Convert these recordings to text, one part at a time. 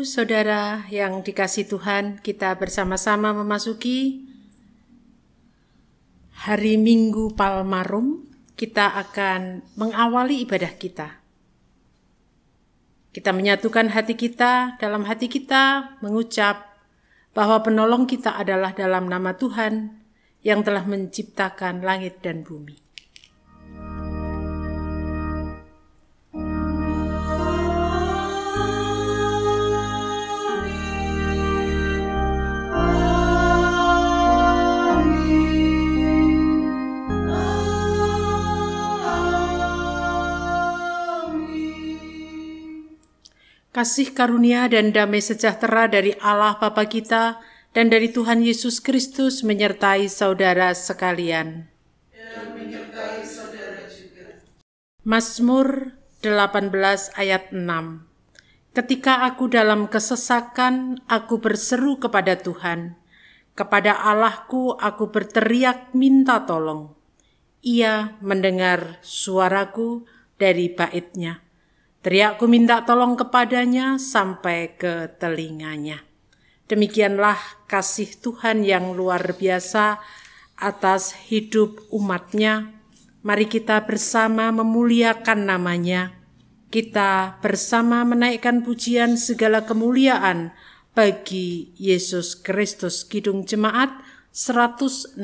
Ibu, Saudara yang dikasihi Tuhan, kita bersama-sama memasuki hari Minggu Palmarum. Kita akan mengawali ibadah kita. Kita menyatukan hati kita, dalam hati kita mengucap bahwa penolong kita adalah dalam nama Tuhan yang telah menciptakan langit dan bumi. Kasih karunia dan damai sejahtera dari Allah Bapa kita dan dari Tuhan Yesus Kristus menyertai saudara sekalian. Dan menyertai saudara juga. Mazmur 18 ayat 6. Ketika aku dalam kesesakan, aku berseru kepada Tuhan. Kepada Allahku aku berteriak minta tolong. Ia mendengar suaraku dari bait-Nya. Teriakku minta tolong kepadanya sampai ke telinganya. Demikianlah kasih Tuhan yang luar biasa atas hidup umat-Nya. Mari kita bersama memuliakan nama-Nya. Kita bersama menaikkan pujian segala kemuliaan bagi Yesus Kristus. Kidung Jemaat 161.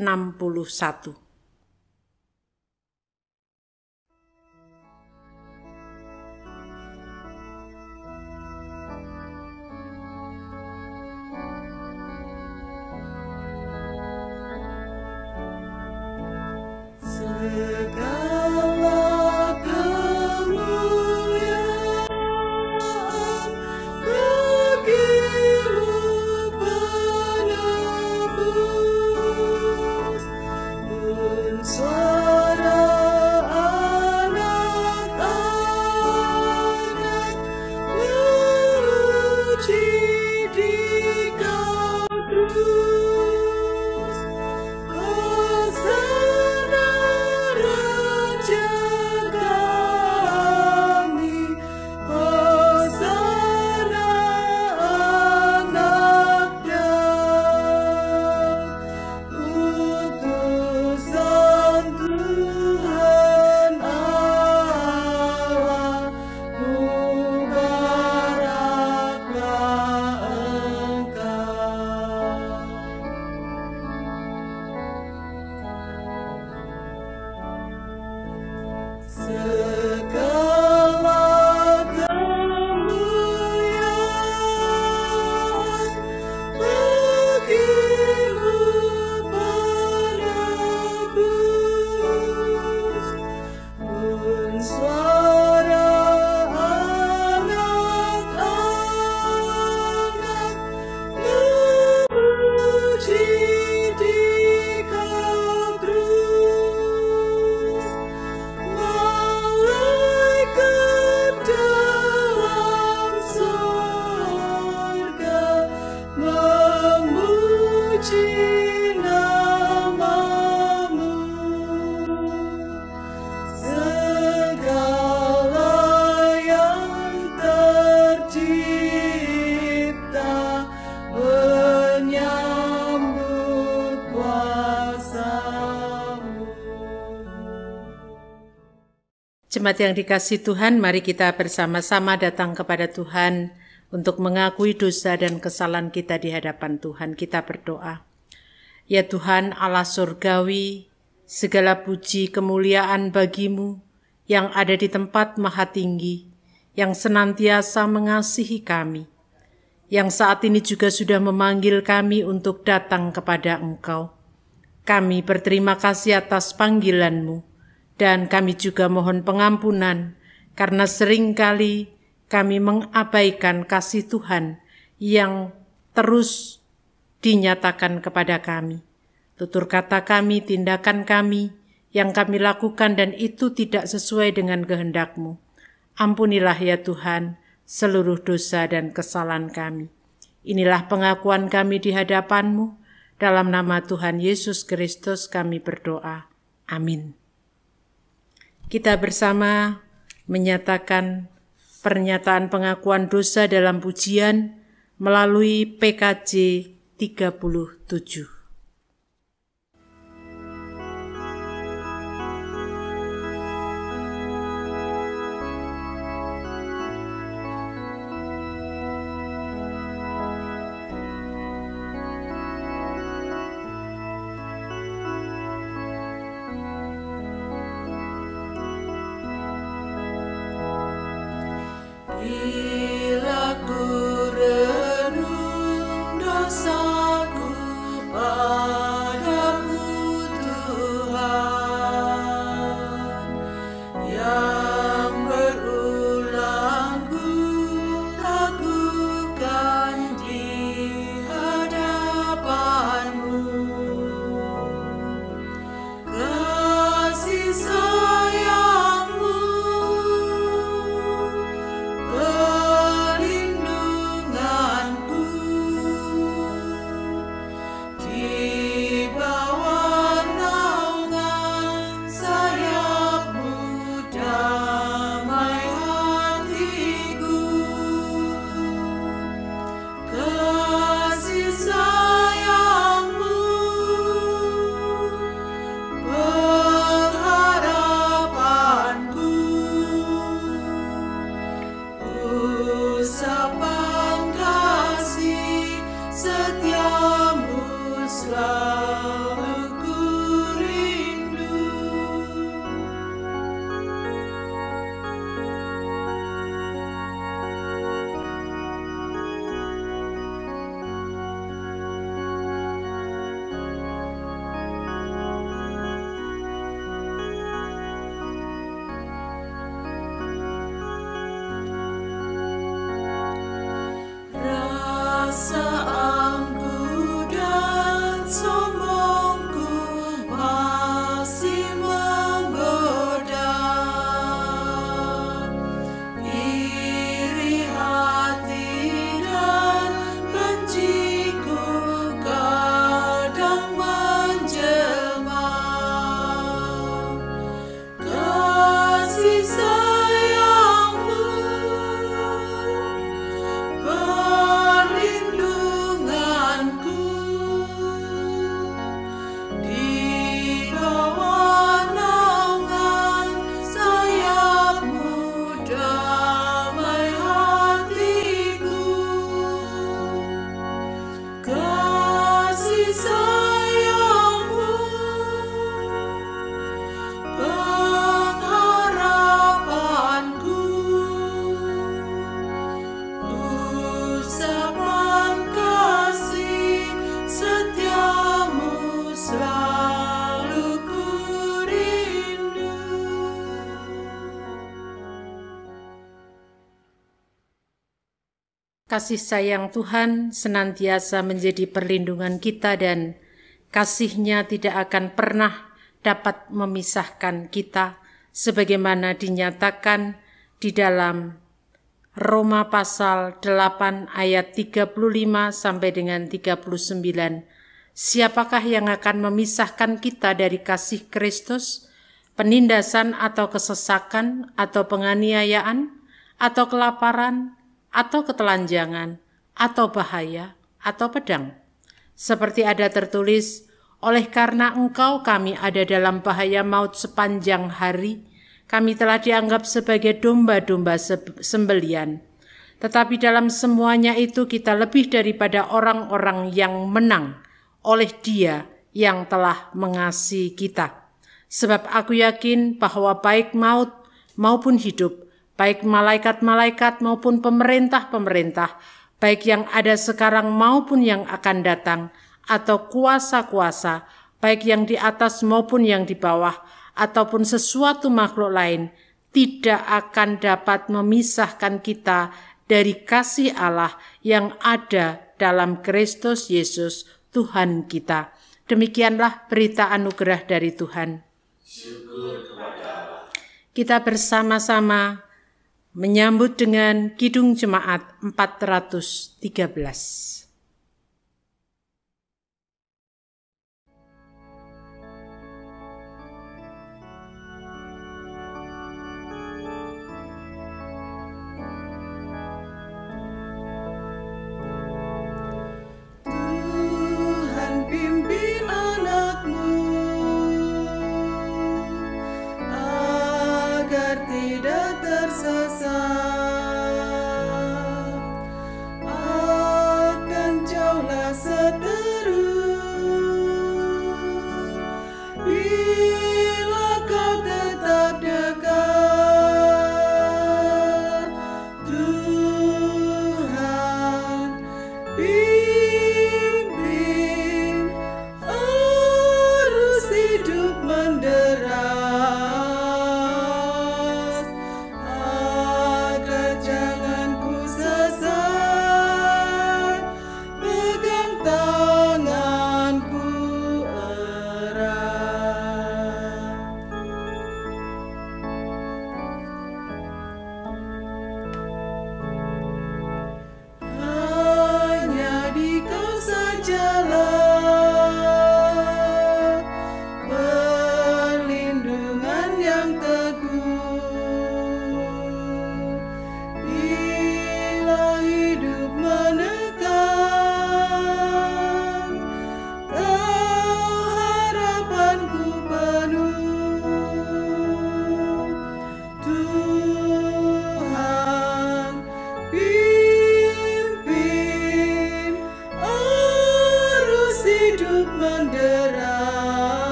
Jemaat yang dikasihi Tuhan, mari kita bersama-sama datang kepada Tuhan untuk mengakui dosa dan kesalahan kita di hadapan Tuhan. Kita berdoa. Ya Tuhan Allah surgawi, segala puji kemuliaan bagi-Mu yang ada di tempat maha tinggi, yang senantiasa mengasihi kami, yang saat ini juga sudah memanggil kami untuk datang kepada Engkau. Kami berterima kasih atas panggilan-Mu. Dan kami juga mohon pengampunan karena seringkali kami mengabaikan kasih Tuhan yang terus dinyatakan kepada kami. Tutur kata kami, tindakan kami yang kami lakukan dan itu tidak sesuai dengan kehendak-Mu. Ampunilah ya Tuhan seluruh dosa dan kesalahan kami. Inilah pengakuan kami di hadapan-Mu. Dalam nama Tuhan Yesus Kristus kami berdoa. Amin. Kita bersama menyatakan pernyataan pengakuan dosa dalam pujian melalui PKJ 37. Bila ku renung dosaku padamu Tuhan, yang berulang ku lakukan di hadapanmu, kasih sayangmu, perlindunganku, di bawah naungan sayapmu damai hatiku, kasih sayangmu, pengharapanku, usapan kasih setiamu selalu ku rindu. Rasa angku dan sombongku masih menggoda, iri hati dan benciku kadang menjelma, kasih sayangmu, perlindunganku, di bawah naungan sayapmu damai hatiku, kasih sayangmu, pengharapanku, usapan kasih setiamu selalu ku rindu. Kasih sayang Tuhan senantiasa menjadi perlindungan kita dan kasih-Nya tidak akan pernah dapat memisahkan kita sebagaimana dinyatakan di dalam Roma pasal 8 ayat 35 sampai dengan 39. Siapakah yang akan memisahkan kita dari kasih Kristus? Penindasan atau kesesakan atau penganiayaan atau kelaparan atau ketelanjangan atau bahaya atau pedang? Seperti ada tertulis, oleh karena engkau kami ada dalam bahaya maut sepanjang hari, kami telah dianggap sebagai domba-domba sembelian. Tetapi dalam semuanya itu kita lebih daripada orang-orang yang menang oleh Dia yang telah mengasihi kita. Sebab aku yakin bahwa baik maut maupun hidup, baik malaikat-malaikat maupun pemerintah-pemerintah, baik yang ada sekarang maupun yang akan datang, atau kuasa-kuasa, baik yang di atas maupun yang di bawah, ataupun sesuatu makhluk lain, tidak akan dapat memisahkan kita dari kasih Allah yang ada dalam Kristus Yesus Tuhan kita. Demikianlah berita anugerah dari Tuhan. Syukur kepada Allah. Kita bersama-sama menyambut dengan Kidung Jemaat 413.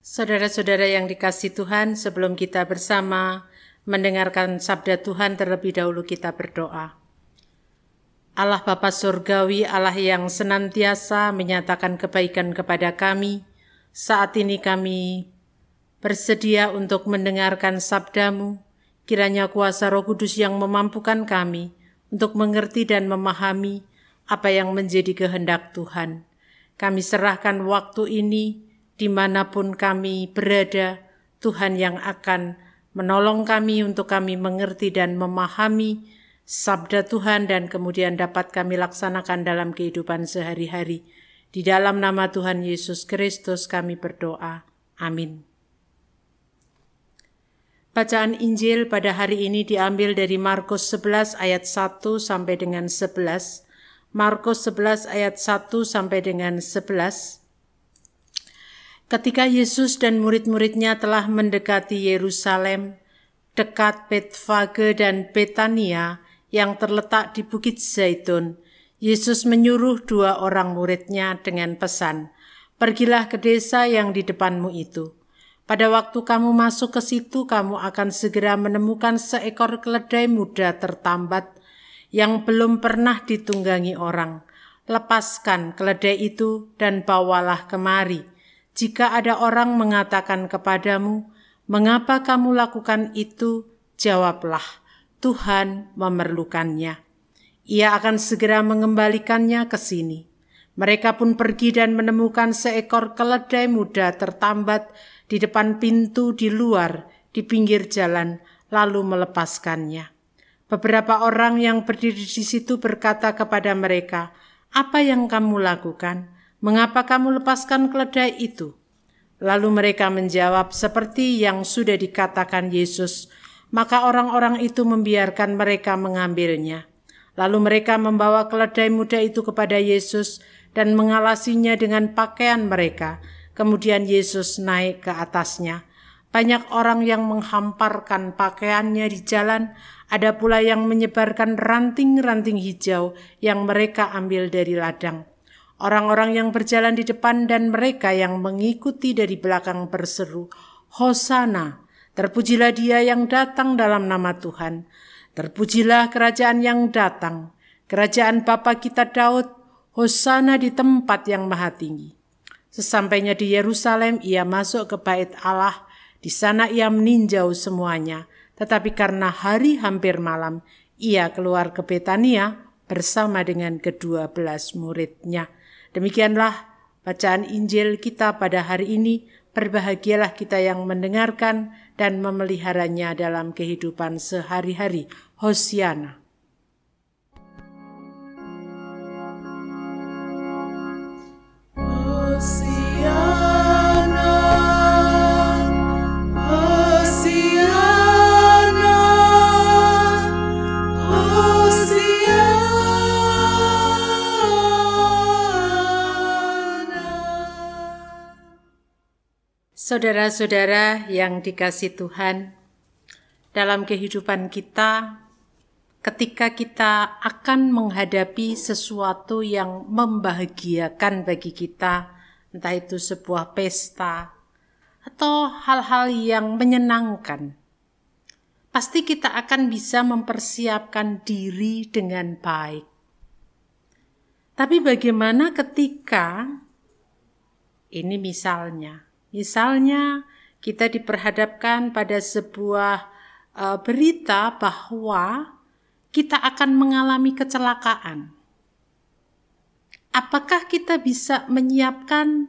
Saudara-saudara yang dikasihi Tuhan, sebelum kita bersama mendengarkan sabda Tuhan, terlebih dahulu kita berdoa. Allah Bapa Surgawi, Allah yang senantiasa menyatakan kebaikan kepada kami, saat ini kami bersedia untuk mendengarkan sabda-Mu. Kiranya kuasa Roh Kudus yang memampukan kami untuk mengerti dan memahami apa yang menjadi kehendak Tuhan. Kami serahkan waktu ini dimanapun kami berada, Tuhan yang akan menolong kami untuk kami mengerti dan memahami sabda Tuhan dan kemudian dapat kami laksanakan dalam kehidupan sehari-hari. Di dalam nama Tuhan Yesus Kristus kami berdoa. Amin. Bacaan Injil pada hari ini diambil dari Markus 11 ayat 1 sampai dengan 11. Markus 11 ayat 1 sampai dengan 11. Ketika Yesus dan murid-muridnya telah mendekati Yerusalem, dekat Betfage dan Betania yang terletak di Bukit Zaitun, Yesus menyuruh 2 orang muridnya dengan pesan, "Pergilah ke desa yang di depanmu itu. Pada waktu kamu masuk ke situ, kamu akan segera menemukan seekor keledai muda tertambat yang belum pernah ditunggangi orang. Lepaskan keledai itu dan bawalah kemari. Jika ada orang mengatakan kepadamu, 'Mengapa kamu lakukan itu?' jawablah, 'Tuhan memerlukannya.' Ia akan segera mengembalikannya ke sini." Mereka pun pergi dan menemukan seekor keledai muda tertambat di depan pintu di luar, di pinggir jalan, lalu melepaskannya. Beberapa orang yang berdiri di situ berkata kepada mereka, "Apa yang kamu lakukan? Mengapa kamu lepaskan keledai itu?" Lalu mereka menjawab seperti yang sudah dikatakan Yesus. Maka orang-orang itu membiarkan mereka mengambilnya. Lalu mereka membawa keledai muda itu kepada Yesus dan mengalasinya dengan pakaian mereka. Kemudian Yesus naik ke atasnya. Banyak orang yang menghamparkan pakaiannya di jalan, ada pula yang menyebarkan ranting-ranting hijau yang mereka ambil dari ladang. Orang-orang yang berjalan di depan dan mereka yang mengikuti dari belakang berseru, "Hosana, terpujilah Dia yang datang dalam nama Tuhan. Terpujilah kerajaan yang datang, kerajaan Bapa kita Daud, Hosana di tempat yang maha tinggi." Sesampainya di Yerusalem, ia masuk ke bait Allah. Di sana ia meninjau semuanya. Tetapi karena hari hampir malam, ia keluar ke Betania bersama dengan ke-12 muridnya. Demikianlah bacaan Injil kita pada hari ini. Berbahagialah kita yang mendengarkan dan memeliharanya dalam kehidupan sehari-hari. Hosiana. Saudara-saudara yang dikasihi Tuhan, dalam kehidupan kita, ketika kita akan menghadapi sesuatu yang membahagiakan bagi kita, entah itu sebuah pesta atau hal-hal yang menyenangkan, pasti kita akan bisa mempersiapkan diri dengan baik. Tapi bagaimana ketika ini misalnya kita diperhadapkan pada sebuah berita bahwa kita akan mengalami kecelakaan. Apakah kita bisa menyiapkan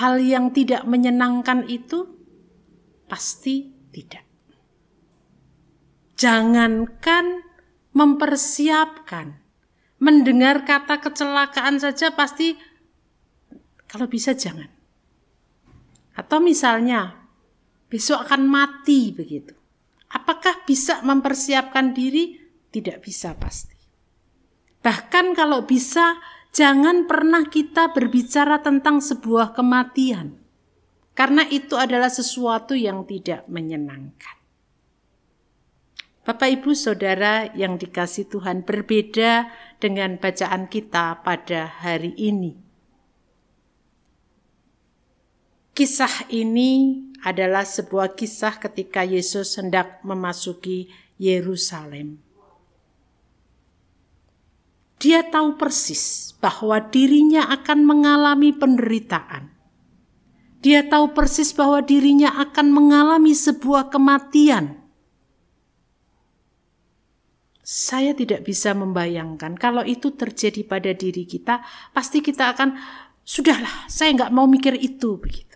hal yang tidak menyenangkan itu? Pasti tidak. Jangankan mempersiapkan, mendengar kata kecelakaan saja pasti kalau bisa jangan. Atau misalnya, besok akan mati begitu. Apakah bisa mempersiapkan diri? Tidak bisa pasti. Bahkan kalau bisa, jangan pernah kita berbicara tentang sebuah kematian. Karena itu adalah sesuatu yang tidak menyenangkan. Bapak, Ibu, Saudara yang dikasihi Tuhan, berbeda dengan bacaan kita pada hari ini. Kisah ini adalah sebuah kisah ketika Yesus hendak memasuki Yerusalem. Dia tahu persis bahwa dirinya akan mengalami penderitaan. Dia tahu persis bahwa dirinya akan mengalami sebuah kematian. Saya tidak bisa membayangkan kalau itu terjadi pada diri kita, pasti kita akan, sudahlah, saya nggak mau mikir itu, begitu.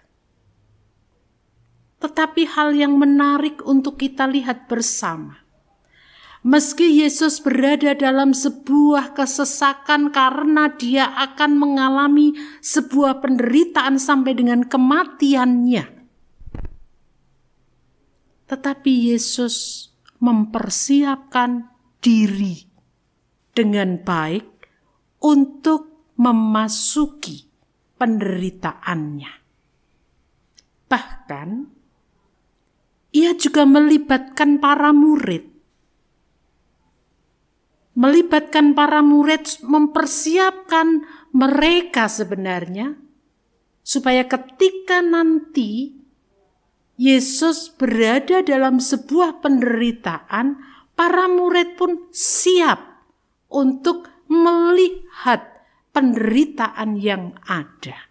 Tetapi hal yang menarik untuk kita lihat bersama, meski Yesus berada dalam sebuah kesesakan karena dia akan mengalami sebuah penderitaan sampai dengan kematiannya, tetapi Yesus mempersiapkan diri dengan baik untuk memasuki penderitaannya. Bahkan, ia juga melibatkan para murid. Mempersiapkan mereka sebenarnya supaya ketika nanti Yesus berada dalam sebuah penderitaan, para murid pun siap untuk melihat penderitaan yang ada.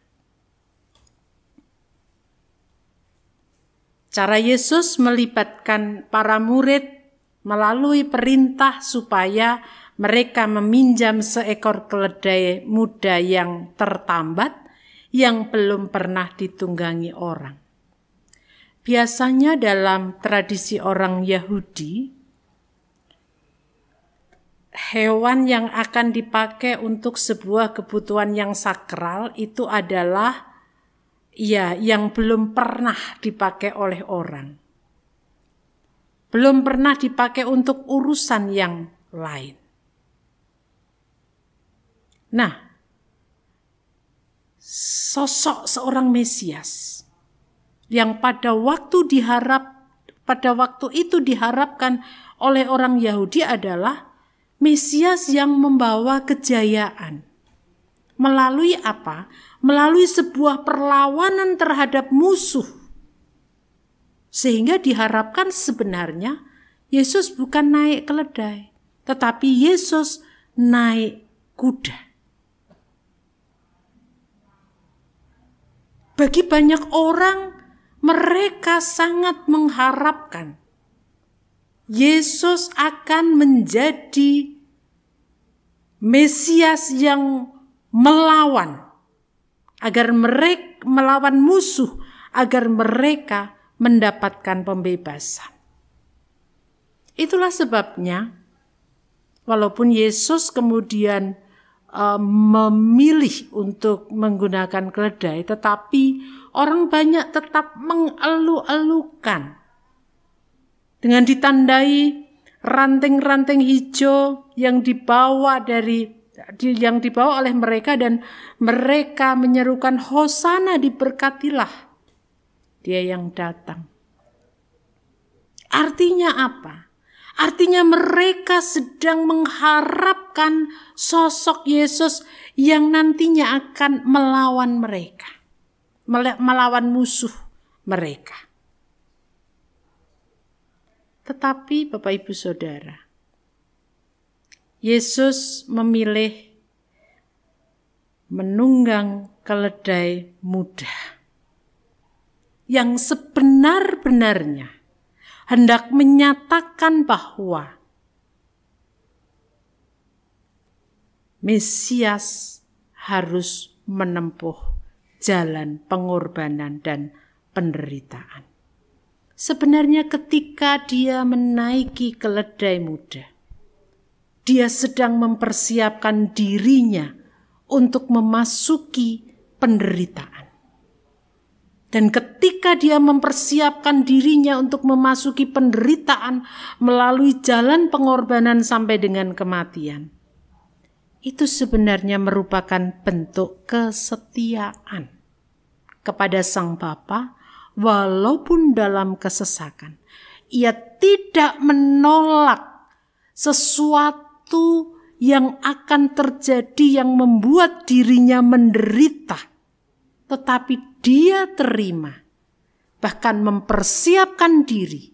Cara Yesus melibatkan para murid melalui perintah supaya mereka meminjam seekor keledai muda yang tertambat yang belum pernah ditunggangi orang. Biasanya dalam tradisi orang Yahudi, hewan yang akan dipakai untuk sebuah kebutuhan yang sakral itu adalah yang belum pernah dipakai oleh orang. Belum pernah dipakai untuk urusan yang lain. Nah, sosok seorang Mesias yang pada waktu itu diharapkan oleh orang Yahudi adalah Mesias yang membawa kejayaan. Melalui apa? Melalui sebuah perlawanan terhadap musuh. Sehingga diharapkan sebenarnya Yesus bukan naik keledai, tetapi Yesus naik kuda. Bagi banyak orang, mereka sangat mengharapkan Yesus akan menjadi Mesias yang melawan musuh agar mereka mendapatkan pembebasan. Itulah sebabnya walaupun Yesus kemudian memilih untuk menggunakan keledai, tetapi orang banyak tetap mengeluh-elukan dengan ditandai ranting-ranting hijau yang dibawa oleh mereka, dan mereka menyerukan, Hosana, diberkatilah dia yang datang. Artinya apa? Artinya mereka sedang mengharapkan sosok Yesus yang nantinya akan melawan mereka, melawan musuh mereka. Tetapi Bapak Ibu Saudara, Yesus memilih menunggang keledai muda yang sebenar-benarnya hendak menyatakan bahwa Mesias harus menempuh jalan pengorbanan dan penderitaan. Sebenarnya ketika dia menaiki keledai muda, dia sedang mempersiapkan dirinya untuk memasuki penderitaan. Dan ketika dia mempersiapkan dirinya untuk memasuki penderitaan melalui jalan pengorbanan sampai dengan kematian, itu sebenarnya merupakan bentuk kesetiaan kepada Sang Bapa. Walaupun dalam kesesakan, ia tidak menolak sesuatu yang akan terjadi yang membuat dirinya menderita. tetapi dia terima, bahkan mempersiapkan diri,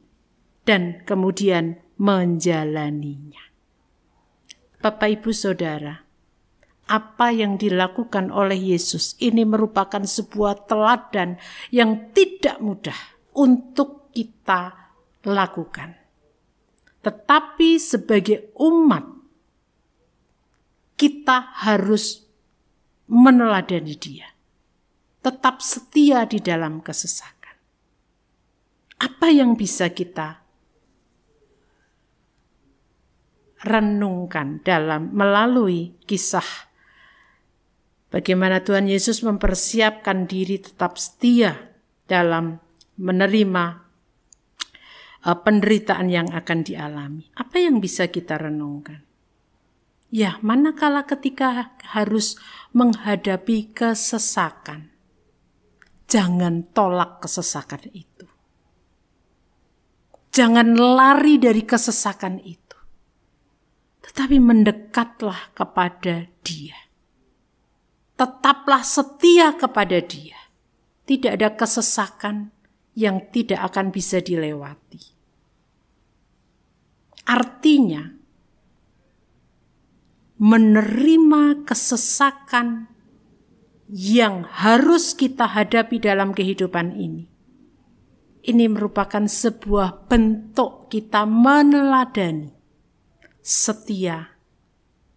dan kemudian menjalaninya. Bapak, Ibu, Saudara, apa yang dilakukan oleh Yesus ini merupakan sebuah teladan yang tidak mudah untuk kita lakukan. Tetapi sebagai umat, kita harus meneladani dia. Tetap setia di dalam kesesakan. Apa yang bisa kita renungkan melalui kisah bagaimana Tuhan Yesus mempersiapkan diri tetap setia dalam menerima penderitaan yang akan dialami. Apa yang bisa kita renungkan? Ya, manakala ketika harus menghadapi kesesakan, jangan tolak kesesakan itu. Jangan lari dari kesesakan itu, tetapi mendekatlah kepada Dia. Tetaplah setia kepada Dia. Tidak ada kesesakan yang tidak akan bisa dilewati. Artinya, menerima kesesakan yang harus kita hadapi dalam kehidupan ini. Ini merupakan sebuah bentuk kita meneladani setia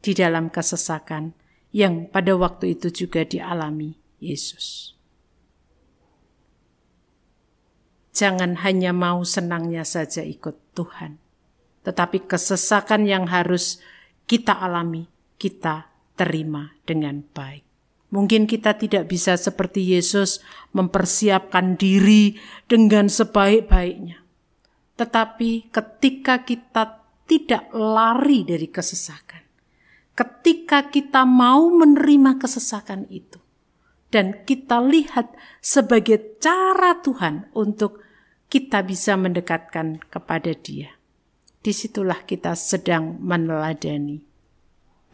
di dalam kesesakan yang pada waktu itu juga dialami Yesus. Jangan hanya mau senangnya saja ikut Tuhan, tetapi kesesakan yang harus kita alami, kita terima dengan baik. Mungkin kita tidak bisa seperti Yesus mempersiapkan diri dengan sebaik-baiknya. Tetapi ketika kita tidak lari dari kesesakan, ketika kita mau menerima kesesakan itu, dan kita lihat sebagai cara Tuhan untuk kita bisa mendekatkan kepada Dia, disitulah kita sedang meneladani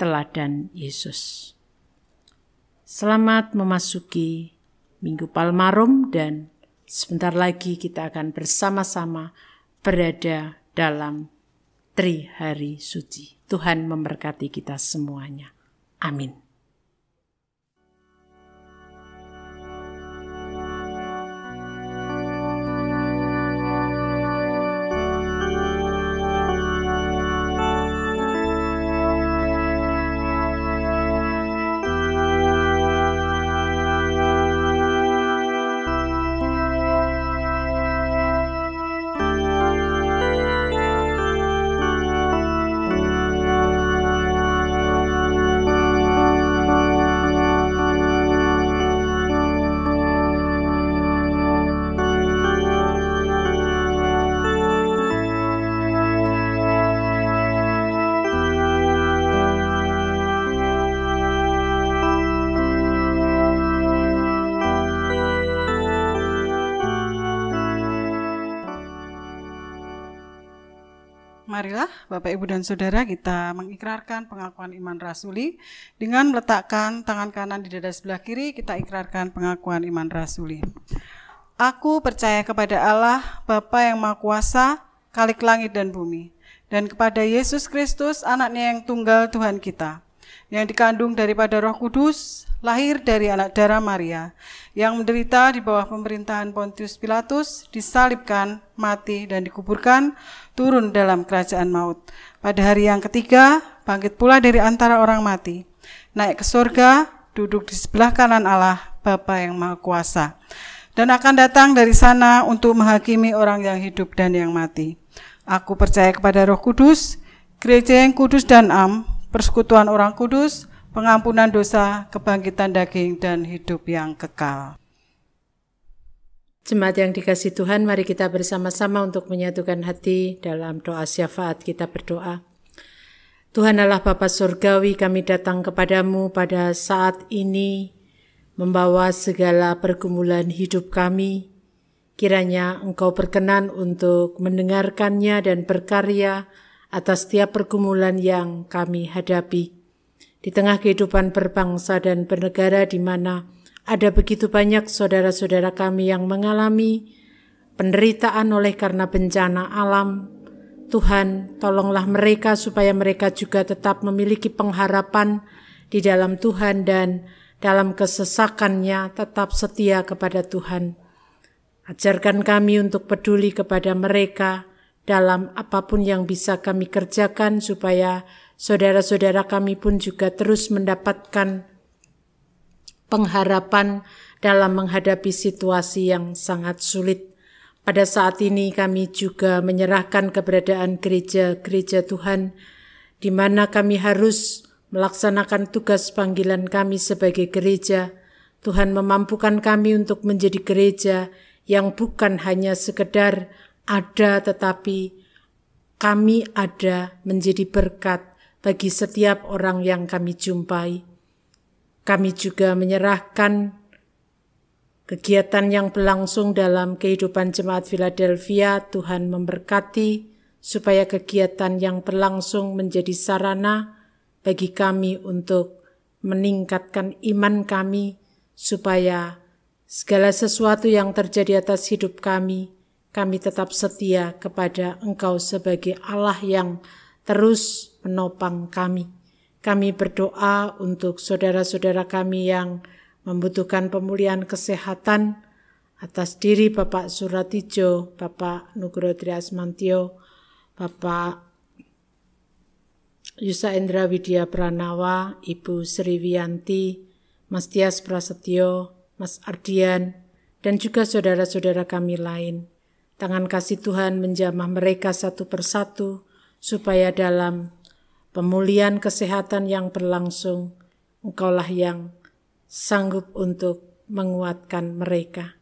teladan Yesus. Selamat memasuki Minggu Palmarum dan sebentar lagi kita akan bersama-sama berada dalam Trihari Suci. Tuhan memberkati kita semuanya. Amin. Marilah Bapak, Ibu, dan Saudara, kita mengikrarkan pengakuan iman rasuli dengan meletakkan tangan kanan di dada sebelah kiri. Kita ikrarkan pengakuan iman rasuli. Aku percaya kepada Allah, Bapa yang Maha Kuasa, Khalik langit dan bumi, dan kepada Yesus Kristus, Anaknya yang tunggal Tuhan kita, yang dikandung daripada Roh Kudus, lahir dari anak darah Maria, yang menderita di bawah pemerintahan Pontius Pilatus, disalibkan, mati, dan dikuburkan, turun dalam kerajaan maut. Pada hari yang ketiga, bangkit pula dari antara orang mati, naik ke surga, duduk di sebelah kanan Allah, Bapa yang Maha Kuasa, dan akan datang dari sana untuk menghakimi orang yang hidup dan yang mati. Aku percaya kepada Roh Kudus, gereja yang kudus dan am, persekutuan orang kudus, pengampunan dosa, kebangkitan daging, dan hidup yang kekal. Jemaat yang dikasihi Tuhan, mari kita bersama-sama untuk menyatukan hati dalam doa syafaat. Kita berdoa. Tuhan Allah Bapa Surgawi, kami datang kepadamu pada saat ini, membawa segala pergumulan hidup kami. Kiranya Engkau berkenan untuk mendengarkannya dan berkarya atas setiap pergumulan yang kami hadapi. Di tengah kehidupan berbangsa dan bernegara di mana Ada begitu banyak saudara-saudara kami yang mengalami penderitaan oleh karena bencana alam. Tuhan, tolonglah mereka supaya mereka juga tetap memiliki pengharapan di dalam Tuhan dan dalam kesesakannya tetap setia kepada Tuhan. Ajarkan kami untuk peduli kepada mereka dalam apapun yang bisa kami kerjakan supaya saudara-saudara kami pun juga terus mendapatkan pengharapan dalam menghadapi situasi yang sangat sulit. Pada saat ini kami juga menyerahkan keberadaan gereja-gereja Tuhan, di mana kami harus melaksanakan tugas panggilan kami sebagai gereja. Tuhan memampukan kami untuk menjadi gereja yang bukan hanya sekedar ada, tetapi kami ada menjadi berkat bagi setiap orang yang kami jumpai. Kami juga menyerahkan kegiatan yang berlangsung dalam kehidupan Jemaat Philadelphia. Tuhan memberkati supaya kegiatan yang berlangsung menjadi sarana bagi kami untuk meningkatkan iman kami, supaya segala sesuatu yang terjadi atas hidup kami tetap setia kepada Engkau sebagai Allah yang terus menopang kami. Kami berdoa untuk saudara-saudara kami yang membutuhkan pemulihan kesehatan atas diri Bapak Suratijo, Bapak Nugroho Triasmantio, Bapak Yusa Endra Widya Pranawa, Ibu Sri Wiyanti, Mas Tias Prasetyo, Mas Ardian, dan juga saudara-saudara kami lain. Tangan kasih Tuhan menjamah mereka satu persatu, supaya dalam pemulihan kesehatan yang berlangsung, Engkaulah yang sanggup untuk menguatkan mereka.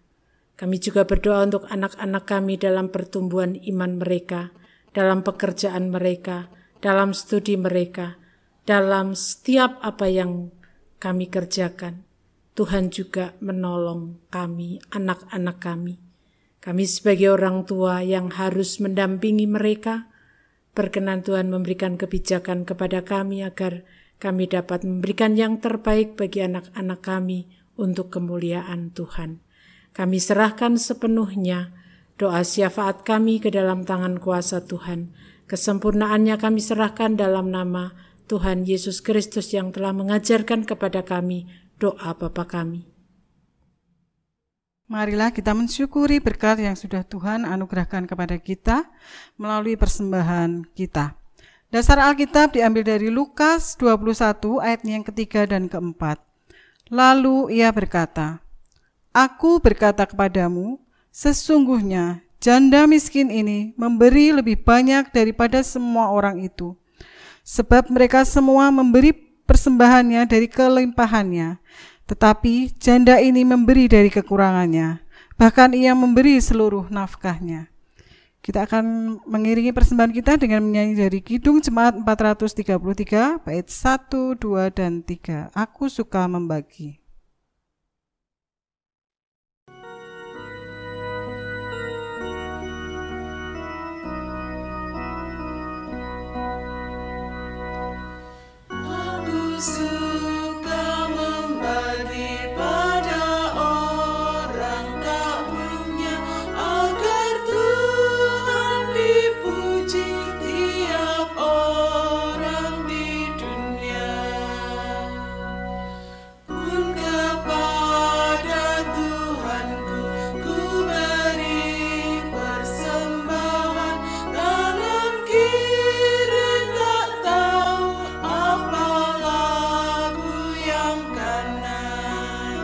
Kami juga berdoa untuk anak-anak kami dalam pertumbuhan iman mereka, dalam pekerjaan mereka, dalam studi mereka, dalam setiap apa yang kami kerjakan. Tuhan juga menolong kami, anak-anak kami. Kami sebagai orang tua yang harus mendampingi mereka, berkenan Tuhan memberikan kebijakan kepada kami agar kami dapat memberikan yang terbaik bagi anak-anak kami untuk kemuliaan Tuhan. Kami serahkan sepenuhnya doa syafaat kami ke dalam tangan kuasa Tuhan. Kesempurnaannya kami serahkan dalam nama Tuhan Yesus Kristus yang telah mengajarkan kepada kami doa Bapa kami. Marilah kita mensyukuri berkat yang sudah Tuhan anugerahkan kepada kita melalui persembahan kita. Dasar Alkitab diambil dari Lukas 21 ayat yang ketiga dan keempat. Lalu ia berkata, Aku berkata kepadamu, sesungguhnya janda miskin ini memberi lebih banyak daripada semua orang itu. Sebab mereka semua memberi persembahannya dari kelimpahannya, tetapi janda ini memberi dari kekurangannya, bahkan ia memberi seluruh nafkahnya. Kita akan mengiringi persembahan kita dengan menyanyi dari Kidung Jemaat 433 bait 1, 2, dan 3. Aku suka membagi. Aku suka membagi pada orang tak punya, agar Tuhan dipuji tiap orang di dunia. Pun kepada Tuhanku ku beri persembahan, kanan kiri tak tahu apa lagu yang kanan.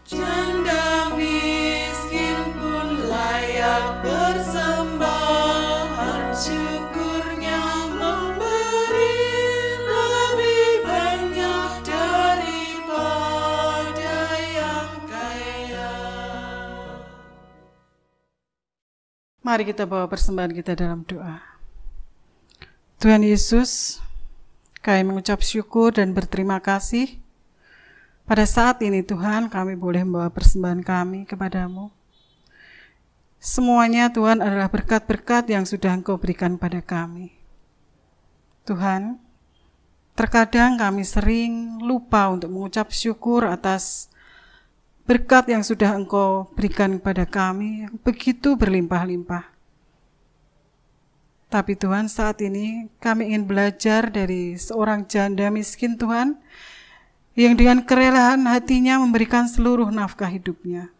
Janda miskin pun layak persembahan syukurnya, memberi lebih banyak daripada yang kaya. Mari kita bawa persembahan kita dalam doa. Tuhan Yesus, kami mengucap syukur dan berterima kasih. Pada saat ini Tuhan, kami boleh membawa persembahan kami kepadamu. Semuanya Tuhan adalah berkat-berkat yang sudah Engkau berikan pada kami. Tuhan, Terkadang kami sering lupa untuk mengucap syukur atas berkat yang sudah Engkau berikan kepada kami yang begitu berlimpah-limpah. Tapi Tuhan, saat ini kami ingin belajar dari seorang janda miskin Tuhan, yang dengan kerelaan hatinya memberikan seluruh nafkah hidupnya.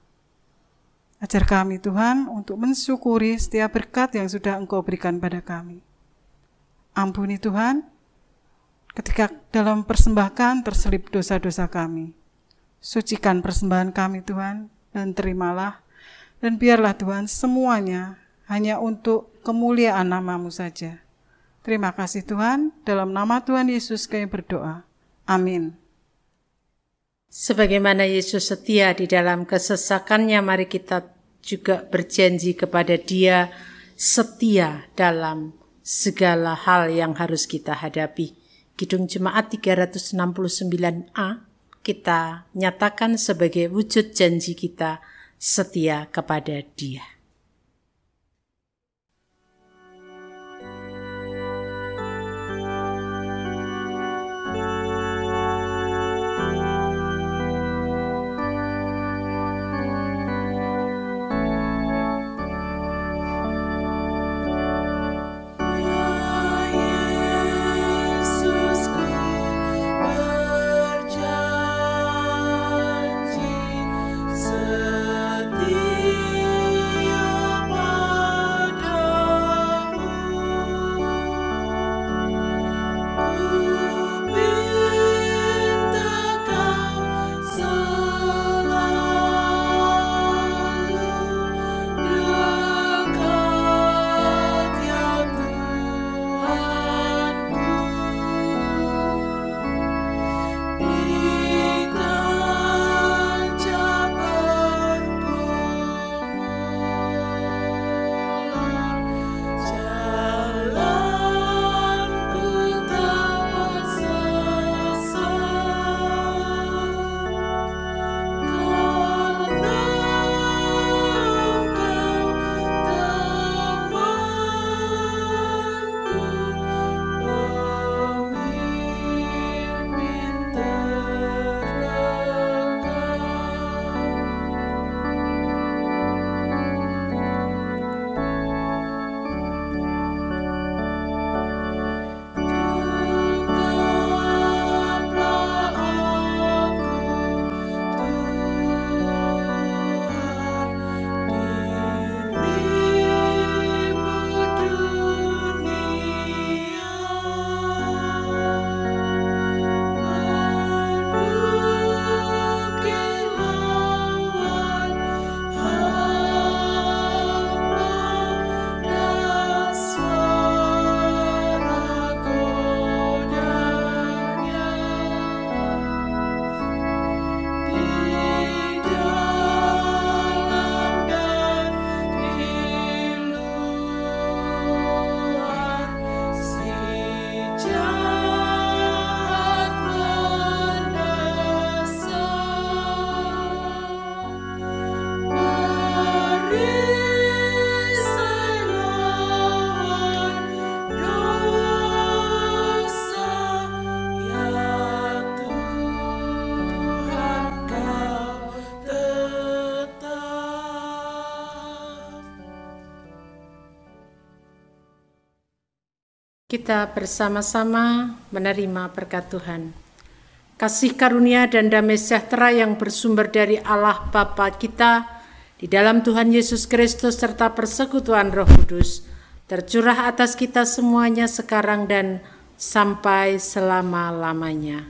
Ajar kami Tuhan untuk mensyukuri setiap berkat yang sudah Engkau berikan pada kami. Ampuni Tuhan, ketika dalam persembahkan terselip dosa-dosa kami. Sucikan persembahan kami Tuhan, dan terimalah, dan biarlah Tuhan semuanya hanya untuk kemuliaan nama-Mu saja. Terima kasih Tuhan, dalam nama Tuhan Yesus kami berdoa. Amin. Sebagaimana Yesus setia di dalam kesesakannya, mari kita juga berjanji kepada Dia setia dalam segala hal yang harus kita hadapi. Kidung Jemaat 369A kita nyatakan sebagai wujud janji kita setia kepada Dia. Kita bersama-sama menerima berkat Tuhan. Kasih karunia dan damai sejahtera yang bersumber dari Allah Bapa kita, di dalam Tuhan Yesus Kristus serta persekutuan Roh Kudus, tercurah atas kita semuanya sekarang dan sampai selama-lamanya.